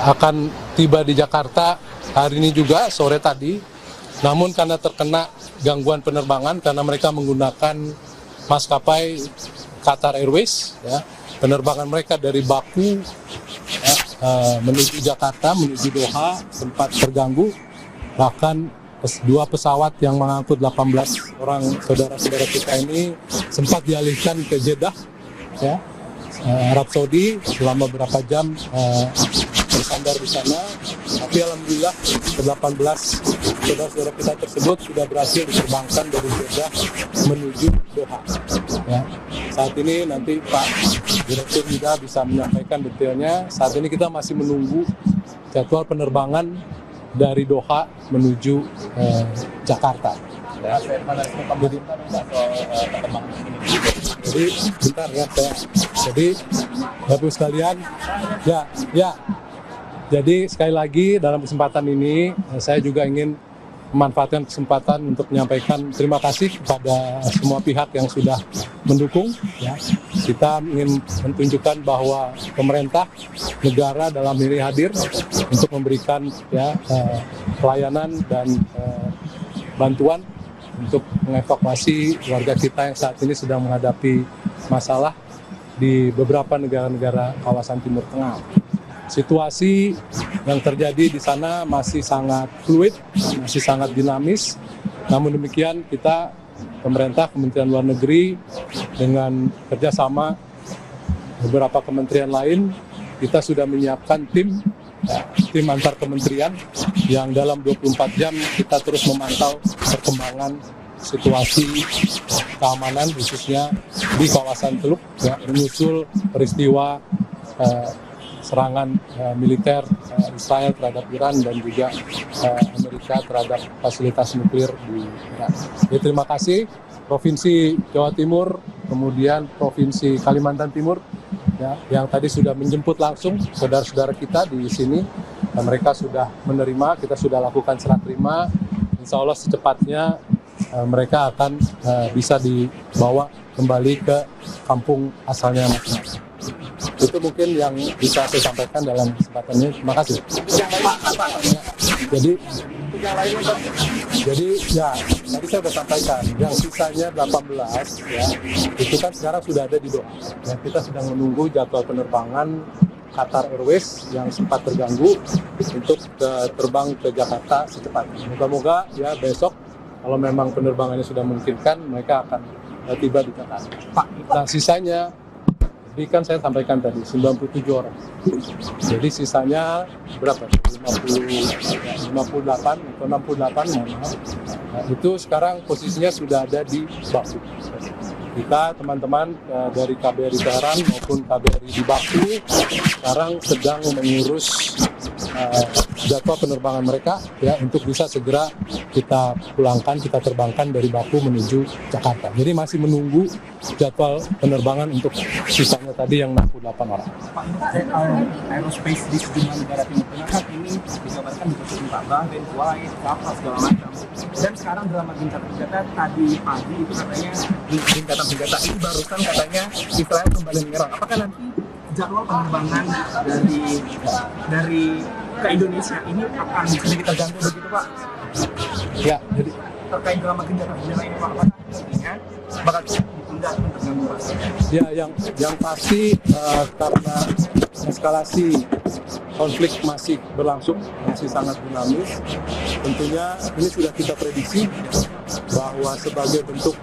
akan tiba di Jakarta hari ini juga sore tadi. Namun karena terkena gangguan penerbangan karena mereka menggunakan maskapai Qatar Airways, ya, penerbangan mereka dari Baku ya, menuju Jakarta, menuju Doha sempat terganggu. Bahkan dua pesawat yang mengangkut 18 orang saudara-saudara kita ini sempat dialihkan ke Jeddah, ya, Arab Saudi selama beberapa jam bersandar di sana. Tapi alhamdulillah ke-18 saudara-saudara kita tersebut sudah berhasil diterbangkan dari Jeddah menuju Doha. Ya. Saat ini nanti Pak Direktur juga bisa menyampaikan detailnya. Saat ini kita masih menunggu jadwal penerbangan dari Doha menuju Jakarta. Ya. Jadi bentar ya, jadi Bapak sekalian, ya. Jadi sekali lagi dalam kesempatan ini saya juga ingin memanfaatkan kesempatan untuk menyampaikan terima kasih kepada semua pihak yang sudah mendukung. Ya. Kita ingin menunjukkan bahwa pemerintah negara dalam ini hadir untuk memberikan ya, pelayanan dan bantuan untuk mengevakuasi warga kita yang saat ini sedang menghadapi masalah di beberapa negara-negara kawasan Timur Tengah. Situasi yang terjadi di sana masih sangat fluid, masih sangat dinamis. Namun demikian kita, pemerintah, Kementerian Luar Negeri, dengan kerjasama beberapa kementerian lain, kita sudah menyiapkan tim antar kementerian yang dalam 24 jam kita terus memantau perkembangan situasi keamanan khususnya di kawasan Teluk, ya, menyusul peristiwa serangan militer Israel terhadap Iran dan juga Amerika terhadap fasilitas nuklir di Iran. Jadi terima kasih Provinsi Jawa Timur, kemudian Provinsi Kalimantan Timur, ya, yang tadi sudah menjemput langsung saudara-saudara kita di sini. Dan mereka sudah menerima, kita sudah lakukan serah terima. Insya Allah secepatnya mereka akan bisa dibawa kembali ke kampung asalnya masing-masing. Itu mungkin yang bisa saya sampaikan dalam kesempatan ini. Terima kasih. Jadi ya tadi saya sudah sampaikan yang sisanya 18 ya itu kan sekarang sudah ada di Doha. Ya, kita sedang menunggu jadwal penerbangan Qatar Airways yang sempat terganggu untuk terbang ke Jakarta secepatnya. Moga-moga ya besok kalau memang penerbangannya sudah memungkinkan mereka akan tiba di Jakarta. Nah sisanya kan saya sampaikan tadi 97 orang. Jadi sisanya berapa? 58 atau 68 mohon maaf. Nah, itu sekarang posisinya sudah ada di Baku. Kita teman-teman dari KBRI Teheran maupun KBRI di Baku sekarang sedang mengurus jadwal penerbangan mereka ya untuk bisa segera kita pulangkan, kita terbangkan dari Baku menuju Jakarta. Jadi masih menunggu jadwal penerbangan untuk sisanya tadi yang 68 orang. Pak, aerospace di sejumlah negara Timur Tengah saat ini dikabarkan diputusin Pak Bahrain, Kuwait, Qatar segala macam. Dan sekarang drama gencatan senjata tadi pagi itu katanya gencatan senjata ini barusan katanya Israel kembali menyerang. Apakah nanti jadwal penerbangan dari ke Indonesia ini akan sedikit terganggu begitu Pak? Ya, jadi terkait drama gencatan senjata ini Pak, apakah nantinya bakal ditunda atau terganggu Pak? Ya, yang pasti karena eskalasi konflik masih berlangsung, masih sangat dinamis. Tentunya ini sudah kita prediksi bahwa sebagai bentuk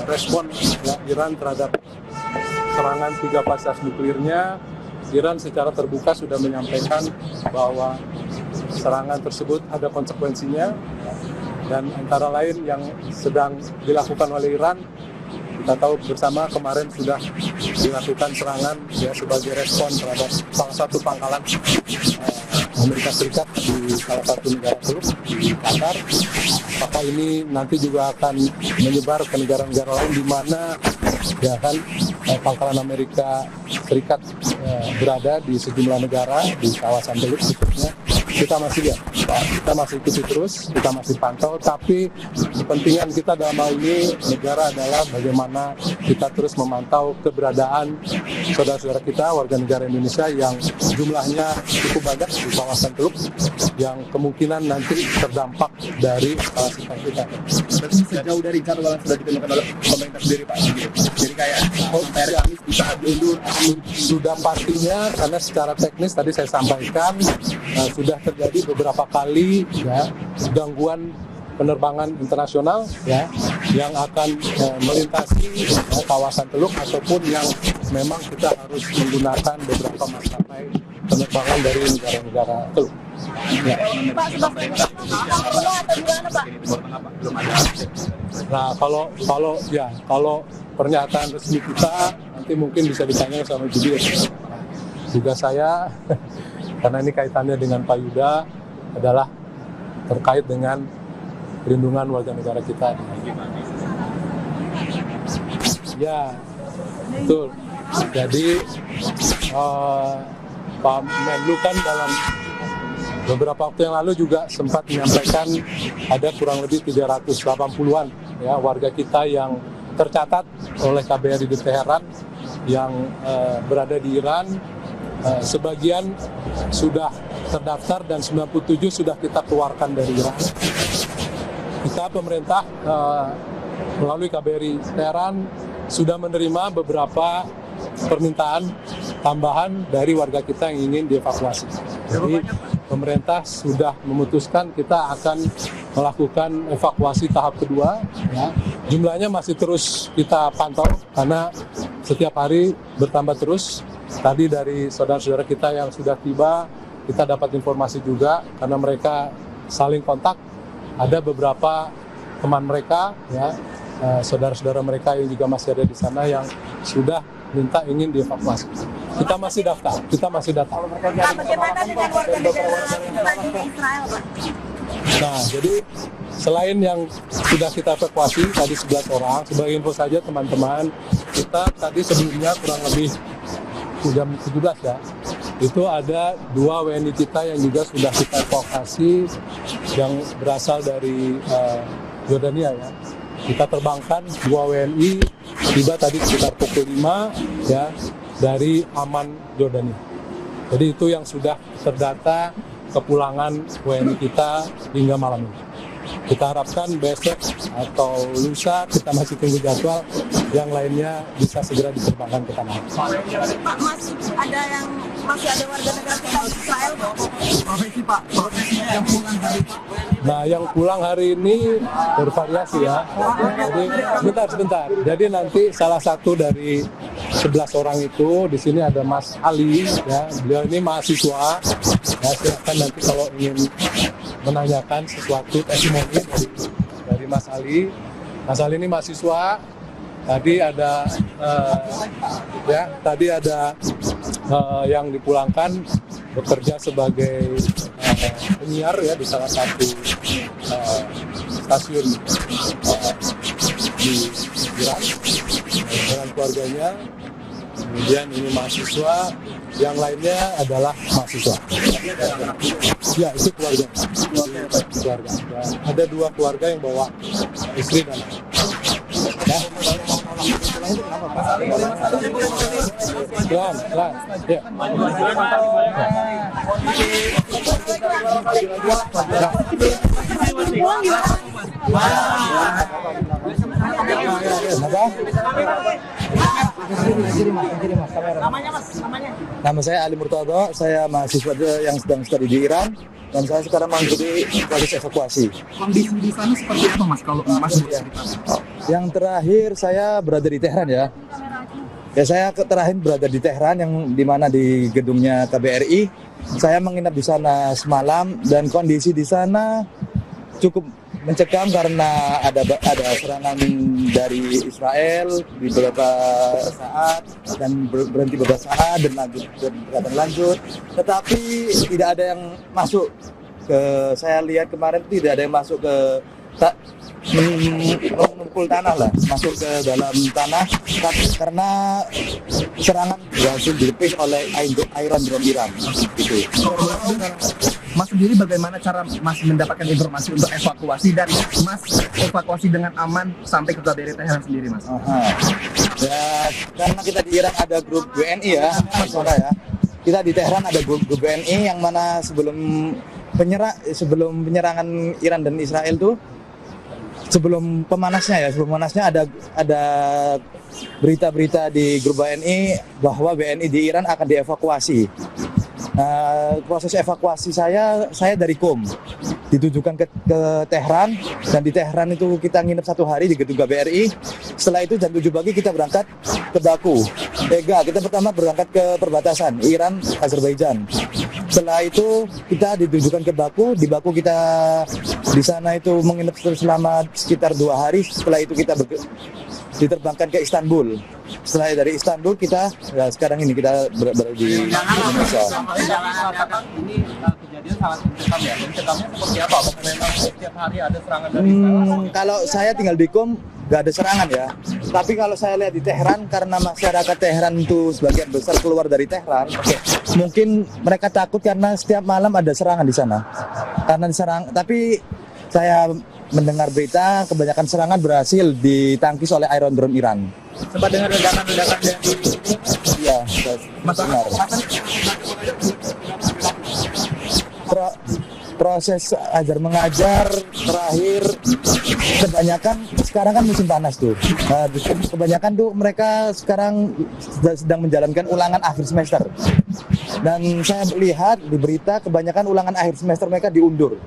respon ya, Iran terhadap serangan 3 fasilitas nuklirnya, Iran secara terbuka sudah menyampaikan bahwa serangan tersebut ada konsekuensinya dan antara lain yang sedang dilakukan oleh Iran. Kita tahu bersama kemarin sudah dilakukan serangan ya sebagai respon terhadap salah satu pangkalan Amerika Serikat di salah satu negara Teluk di Qatar. Apakah ini nanti juga akan menyebar ke negara-negara lain di mana ya kan pangkalan Amerika Serikat berada di sejumlah negara di kawasan Teluk khususnya. kita masih lihat, kita masih ikuti terus, kita masih pantau, tapi kepentingan kita dalam hal ini negara adalah bagaimana kita terus memantau keberadaan saudara-saudara kita, warga negara Indonesia yang jumlahnya cukup banyak di kawasan Teluk, yang kemungkinan nanti terdampak dari eskalasi konflik. Berarti sejauh dari jadwal yang sudah ditentukan oleh pemerintah sendiri Pak. Jadi kayak sampai hari Kamis bisa diundur. Sudah pastinya, karena secara teknis tadi saya sampaikan sudah terjadi beberapa kali ya gangguan penerbangan internasional ya yang akan melintasi kawasan Teluk ataupun yang memang kita harus menggunakan beberapa maskapai penerbangan dari negara-negara Teluk. Ya. Pak, atau gimana Pak? Nah kalau pernyataan resmi kita nanti mungkin bisa ditanya sama Jubir. Juga saya karena ini kaitannya dengan Pak Yuda adalah terkait dengan perlindungan warga negara kita. Ya, betul. Jadi Pak Menlu kan dalam beberapa waktu yang lalu juga sempat menyampaikan ada kurang lebih 380-an ya warga kita yang tercatat oleh KBRI di Teheran yang berada di Iran. Sebagian sudah terdaftar dan 97 sudah kita keluarkan dari Iran. Kita pemerintah melalui KBRI Teheran sudah menerima beberapa permintaan tambahan dari warga kita yang ingin dievakuasi. Jadi pemerintah sudah memutuskan kita akan melakukan evakuasi tahap kedua. Ya. Jumlahnya masih terus kita pantau karena setiap hari bertambah terus. Tadi dari saudara-saudara kita yang sudah tiba, kita dapat informasi juga karena mereka saling kontak. Ada beberapa teman mereka, ya, saudara-saudara mereka yang juga masih ada di sana yang sudah minta ingin dievakuasi. Kita masih daftar. Nah, bagaimana dengan warga negara lagi di Israel, Pak? Nah, jadi selain yang sudah kita evakuasi tadi 11 orang, sebagai info saja teman-teman, kita tadi sebelumnya kurang lebih jam 17 ya, itu ada 2 WNI kita yang juga sudah kita evakuasi yang berasal dari Yordania ya. Kita terbangkan 2 WNI tiba tadi sekitar pukul 5 ya dari Amman, Yordania. Jadi itu yang sudah terdata kepulangan WNI kita hingga malam ini. Kita harapkan besok atau lusa, kita masih tunggu jadwal, yang lainnya bisa segera diterbangkan ke tanah air. Pak, masih ada warga negara kita di Israel, Pak? Profesi Pak, profesinya yang pulang dari Pak. Nah, yang pulang hari ini bervariasi ya. Jadi sebentar. Jadi nanti salah satu dari 11 orang itu di sini ada Mas Ali ya. Beliau ini mahasiswa. Ya, silakan nanti kalau ingin menanyakan sesuatu testimoni dari Mas Ali. Mas Ali ini mahasiswa. Tadi ada yang dipulangkan bekerja sebagai penyiar ya di salah satu stasiun di Iran dengan keluarganya. Kemudian ini mahasiswa, yang lainnya adalah mahasiswa. Ya, itu keluarga. Dan ada 2 keluarga yang bawa istri dan anak. Ya. Pelan. Ya. Nama saya Ali Murtado, saya mahasiswa yang sedang studi di Iran dan saya sekarang mengikuti proses evakuasi. Kondisi di sana seperti apa Mas kalau Mas bisa ceritakan? Yang terakhir saya berada di Teheran ya. Saya terakhir berada di Teheran yang dimana di gedungnya KBRI. Saya menginap di sana semalam dan kondisi di sana cukup mencekam karena ada serangan dari Israel di beberapa saat dan berhenti beberapa saat dan lanjut. Tetapi tidak ada yang masuk ke, saya lihat kemarin tidak ada yang masuk ke menumpul tanah lah, masuk ke dalam tanah karena serangan berhasil dilepis oleh Iron Dome Iran. Gitu. Mas sendiri bagaimana cara Mas mendapatkan informasi untuk evakuasi dan Mas evakuasi dengan aman sampai ke KBRI Teheran sendiri, Mas? Ya, karena kita di Iran ada grup WNI ya, saudara ya. Kita di Teheran ada grup WNI yang mana sebelum penyerangan Iran dan Israel tuh, sebelum pemanasnya ada berita-berita di grup WNI bahwa WNI di Iran akan dievakuasi. Nah, proses evakuasi saya dari Qom ditujukan ke Tehran, dan di Tehran itu kita nginep 1 hari di gedung KBRI. Setelah itu jam 7 pagi kita berangkat ke Baku. Kita pertama berangkat ke perbatasan Iran Azerbaijan. Setelah itu kita ditujukan ke Baku. Di Baku kita di sana itu menginap selama sekitar 2 hari. Setelah itu kita diterbangkan ke Istanbul. Setelah dari Istanbul kita sekarang ini kita berada di Indonesia. Ini kejadian sangat mencekam ya. Mencekamnya seperti apa? Memang setiap hari ada serangan dari Israel? Kalau saya tinggal di Qom nggak ada serangan ya. Tapi kalau saya lihat di Tehran, karena masyarakat Tehran itu sebagian besar keluar dari Tehran, mungkin mereka takut karena setiap malam ada serangan di sana. Karena diserang, tapi saya mendengar berita kebanyakan serangan berhasil ditangkis oleh Iron Dome Iran. Sempat dengar ledakan-ledakan dari Iya, benar. Proses ajar mengajar terakhir kebanyakan sekarang kan musim panas tuh. Nah, kebanyakan tuh mereka sekarang sedang menjalankan ulangan akhir semester. Dan saya lihat di berita kebanyakan ulangan akhir semester mereka diundur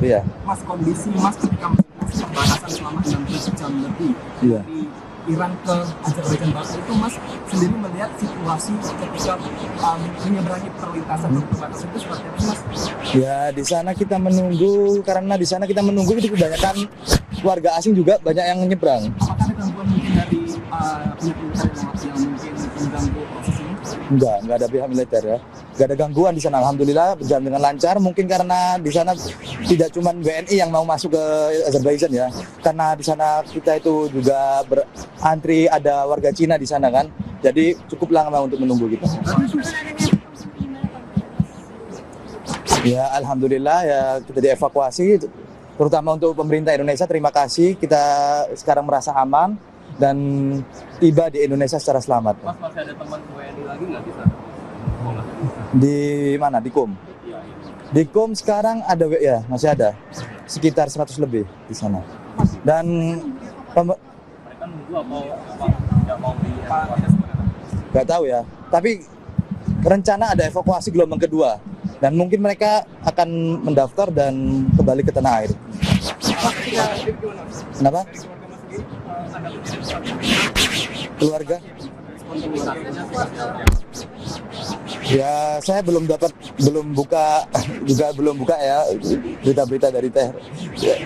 ya. Mas, kondisi Mas ketika pembatasan selama 60 jam lebih Iya. dari Iran ke Azerbaijan Baku itu, Mas sendiri melihat situasi ketika menyeberangi perlintasan perbatasan itu seperti apa, Mas? Ya, di sana kita menunggu, karena di sana kita menunggu itu kebanyakan warga asing juga banyak yang nyebrang. Apakah ada gangguan mungkin dari pihak militer yang mungkin mengganggu proses ini? Enggak ada pihak militer ya. Enggak ada gangguan di sana, alhamdulillah berjalan dengan lancar. Mungkin karena di sana tidak cuma WNI yang mau masuk ke Azerbaijan ya. Karena di sana kita itu juga berantri, ada warga Cina di sana kan. Jadi cukup lama untuk menunggu kita. Ya, alhamdulillah ya kita dievakuasi, terutama untuk pemerintah Indonesia. Terima kasih, kita sekarang merasa aman dan tiba di Indonesia secara selamat. Mas, masih ada teman WNI lagi nggak di sana? Di mana? Di Qom. Di Qom sekarang ada ya, masih ada sekitar 100 lebih di sana. Dan Mereka nunggu apa nggak mau dievakuasi sebenarnya? nggak tahu ya. Tapi rencana ada evakuasi gelombang kedua, dan mungkin mereka akan mendaftar dan kembali ke tanah air. Kenapa? Keluarga? Ya, saya belum buka ya berita-berita dari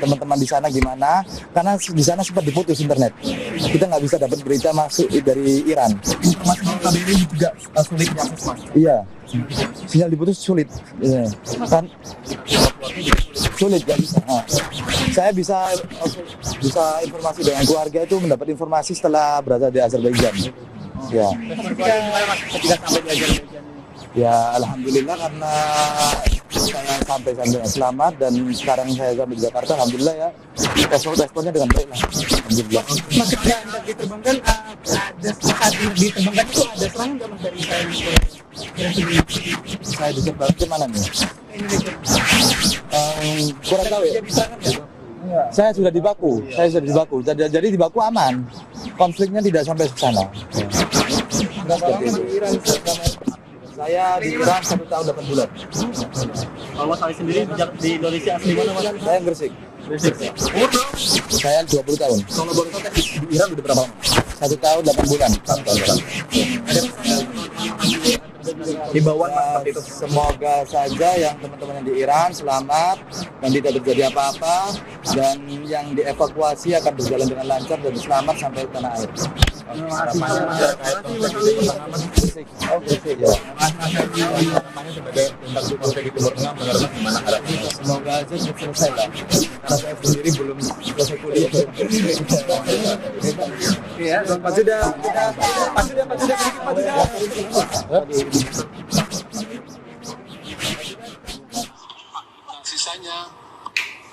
teman-teman di sana gimana, karena di sana sempat diputus internet. Kita nggak bisa dapat berita masuk dari Iran. Informasi dari KBRI juga sulit diakses, Mas. Iya, sinyal diputus sulit. Iya. Kan sulit kan. Nah, saya bisa informasi dengan keluarga itu mendapat informasi setelah berada di Azerbaijan. Ya. Ketika sampai di Azerbaijan. Ya, alhamdulillah karena saya sampai selamat, dan sekarang saya sampai di Jakarta, alhamdulillah ya. Responnya dengan baik lah. Alhamdulillah. Mas, ketika Anda diterbangkan, saat diterbangkan itu ada serangan nggak, Mas, dari Israel? Saya diterbang ke mana nih? Kurang tahu ya. Saya sudah di Baku. Jadi di Baku aman. Konfliknya tidak sampai ke sana. Saya di Iran 1 tahun 8 bulan. Kalau Mas Ali sendiri di Indonesia asli mana, Mas? Saya Gresik. Saya 20 tahun. Kalau boleh tahu, di Iran udah berapa lama? 1 tahun 8 bulan. Di bawah seperti itu. Semoga saja yang teman-teman yang di Iran selamat dan tidak terjadi apa-apa. dan yang dievakuasi akan berjalan dengan lancar dan selamat sampai tanah air. Harapannya masyarakat Gresik. Oh, Gresik ya. harapannya sebagai untuk strategi Timur Tengah menurut gimana harapannya? Semoga aja cepat selesai lah. Karena saya sendiri belum selesai kuliah. Iya, Pak Judah sedikit Pak Judah.